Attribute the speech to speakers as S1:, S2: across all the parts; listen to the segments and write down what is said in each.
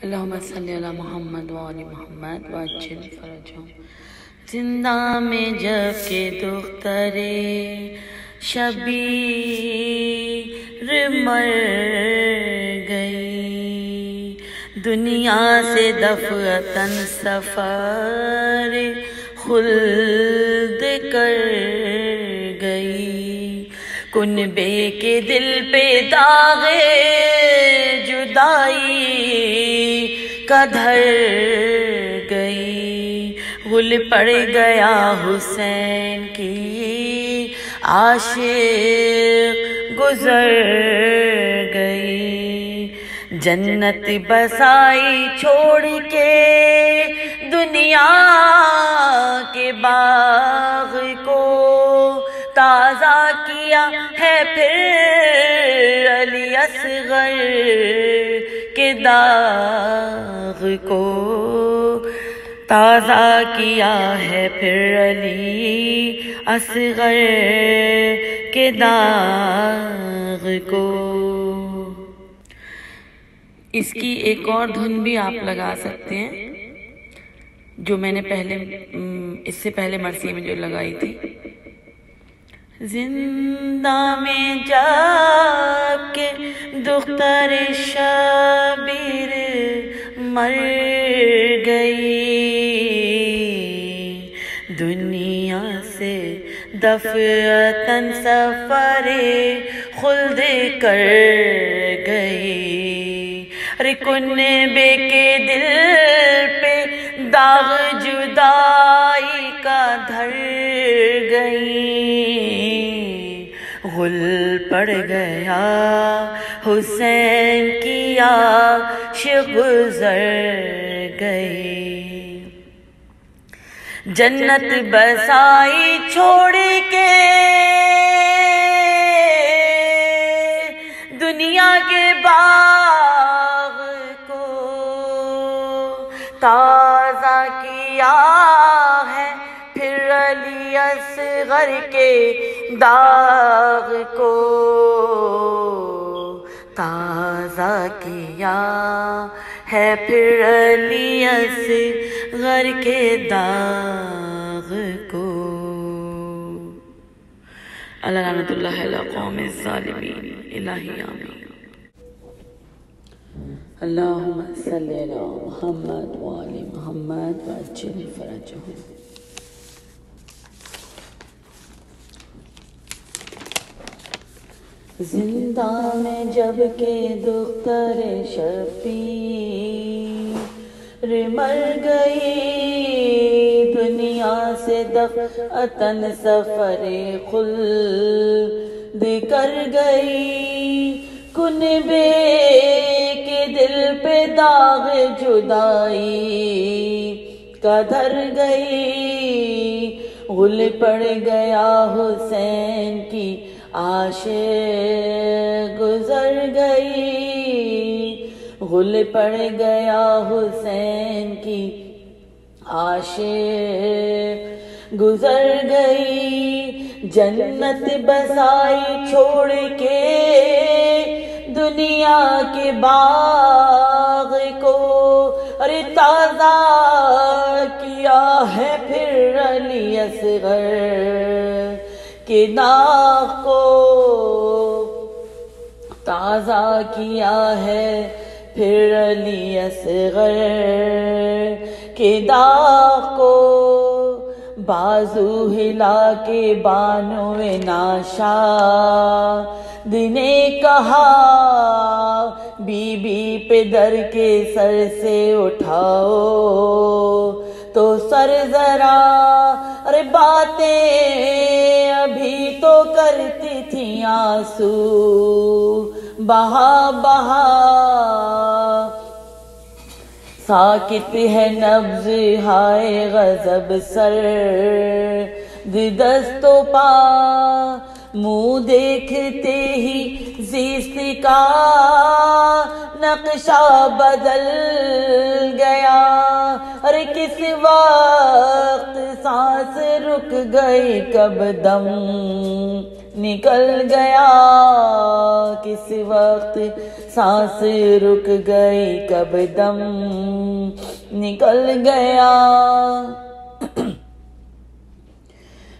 S1: اللہم صلی علی محمد وآل محمد وعجل فرجہم۔ زندہ میں جب کہ دختر شبیر مر گئی، دنیا سے دفعتاً سفر خلد کر گئی، کنبے کے دل پہ داغ جدائی کا دھر گئی، غل پڑ گیا حسین کی عاشق گزر گئی، جنت بسائی چھوڑ کے دنیا کے باغ کو تازہ کیا ہے پھر علی اصغر کے داغ کو، تازہ کیا ہے پھر علی اصغر کے داغ کو۔ اس کی ایک اور دھن بھی آپ لگا سکتے ہیں جو میں نے اس سے پہلے مرثی میں جو لگائی تھی۔ زندہ میں جب کہ دختر شبیر مر گئی، دنیا سے دفعتاً سفر خلد کر گئی، کنبے کے دل پہ داغ جدائی کا دھر گئی، غل پڑ گیا حسین کی عاشق گزر گئی، جنت بسائی چھوڑ کے دنیا کے باغ کو تازہ کیا ہے پھر علی اصغر کے داغ کو، تازہ کیا ہے پھر علی اصغر کے داغ کو۔ اللہ رحمت اللہ علی قوم الظالمین، الہی آمین۔ اللہم صلی علی محمد وآل محمد وعجل فرجہم۔ زندہ میں جب کہ دختر شبیر مر گئی، دنیا سے دفعتاً سفر خلد کر گئی، کنبے کے دل پہ داغ جدائی کا دھر گئی، غل پڑ گیا حسین کی عاشق گزر گئی، غل پڑ گیا حسین کی عاشق گزر گئی، جنت بسائی چھوڑ کے دنیا کے باغ کو، ارے تازہ کیا ہے پھر علی اصغر کے داغ کو، تازہ کیا ہے پھر علی اصغر کے داغ کو، بازو ہلا کے بانو ناشاد نے کہا، بی بی پہ در کے سر سے اٹھاؤ تو سر ذرا، ارے باتیں ابھی تو کرتی تھیں آنسو بہا بہا، ساکت ہے نبض ہائے غضب سر دست و پا، منہ دیکھتے ہی زیست کا نقشہ بدل گیا، ارے کس وقت سانس رک گئی، کب دم نکل گیا کس وقت سانس رک گئی کب دم نکل گیا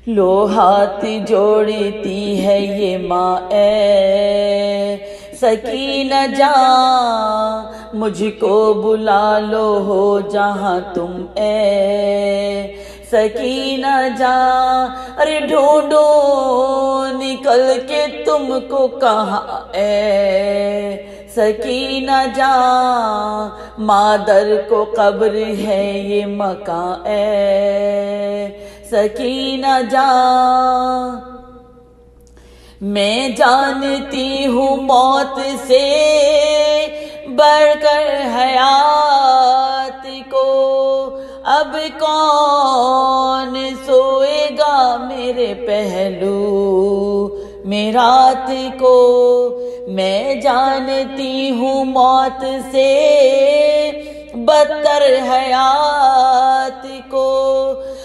S1: لو ہاتھ جوڑتی ہے یہ ماں اے سکینہ جان مجھ کو بلا لو ہو جہاں تم اے سکینہ جان ارے ڈھونڈو نکل کے تم کو کہاں اے سکینہ جان مادر کو قبر ہے یہ مکان اے سکینہ جان میں جانتی ہوں موت سے بڑھ کر حیات کو اب کون سوئے گا میرے پہلو میں رات کو میں جانتی ہوں موت سے بدتر حیات کو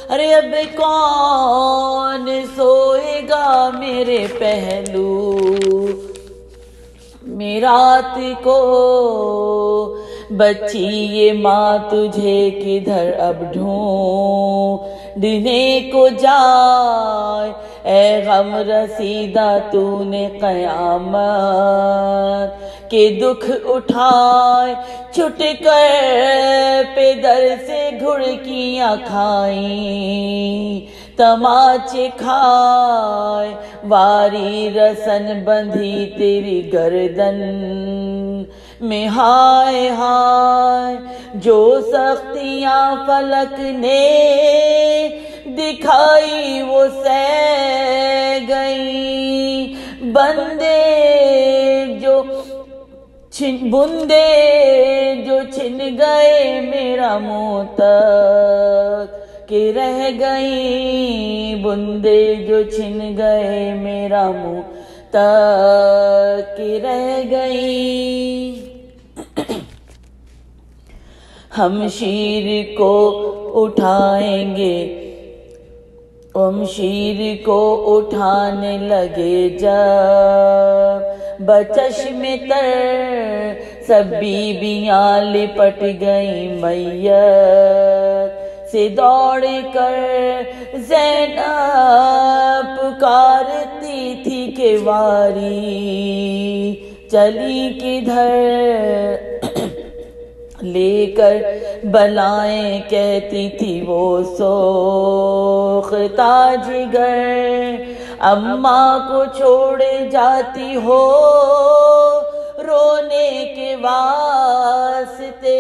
S1: ارے اب کون سوئے گا میرے پہلو میں رات کو بچی یہ ماں تجھے کدھر اب ڈھونڈنے کو جائے اے غم رسیدہ تو نے قیامت کے دکھ اٹھائے چھٹ کر پیدر سے گھڑکیاں کھائیں تماچے کھائے واری رسن بندھی تیری گردن میں ہائے ہائے جو سختیاں فلک نے دکھائی وہ سہ گئی بندے جو چھن گئے میرا منہ تک کہ رہ گئی بندے جو چھن گئے میرا منہ تک کہ رہ گئی ہم شیر کو اٹھائیں گے ہم شیر کو اٹھانے لگے جب بچشم تر سب بیویاں لپٹ گئیں میت سے دوڑ کر زینب پکارتی تھی کہ واری چلی کدھر لے کر بلائیں کہتی تھی وہ سوختہ جگر اماں کو چھوڑے جاتی ہو رونے کے واسطے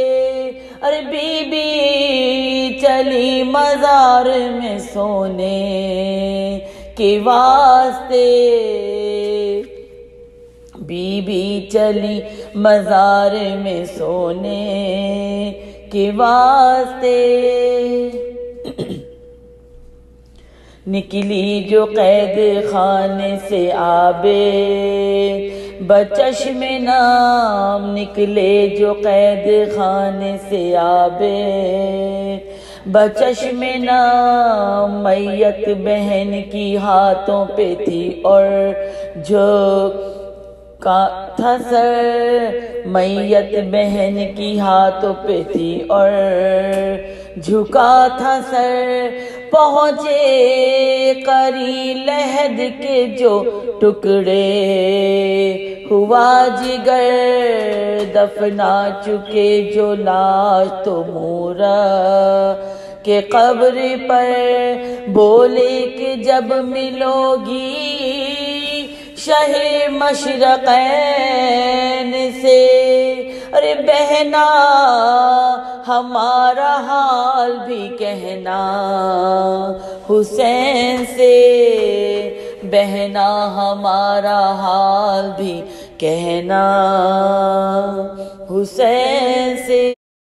S1: ارے بی بی چلی مزار میں سونے کے واسطے بی بی چلی مزار میں سونے کے واسطے نکلی جو قید خانے سے آبے بچشم نام نکلے جو قید خانے سے آبے بچشم نام میت بہن کی ہاتھوں پہ تھی اور جو کا تھا سر میت بہن کی ہاتھوں پہ تھی اور جھکا تھا سر پہنچے قری لحد کے جو ٹکڑے ہوا جگر دفنا چکے جو لاش تو مورا کہ قبر پر بولے کہ جب ملو گی شہ مشرقین سے ارے بہنا ہمارا حال بھی کہنا حسین سے بہنا ہمارا حال بھی کہنا حسین سے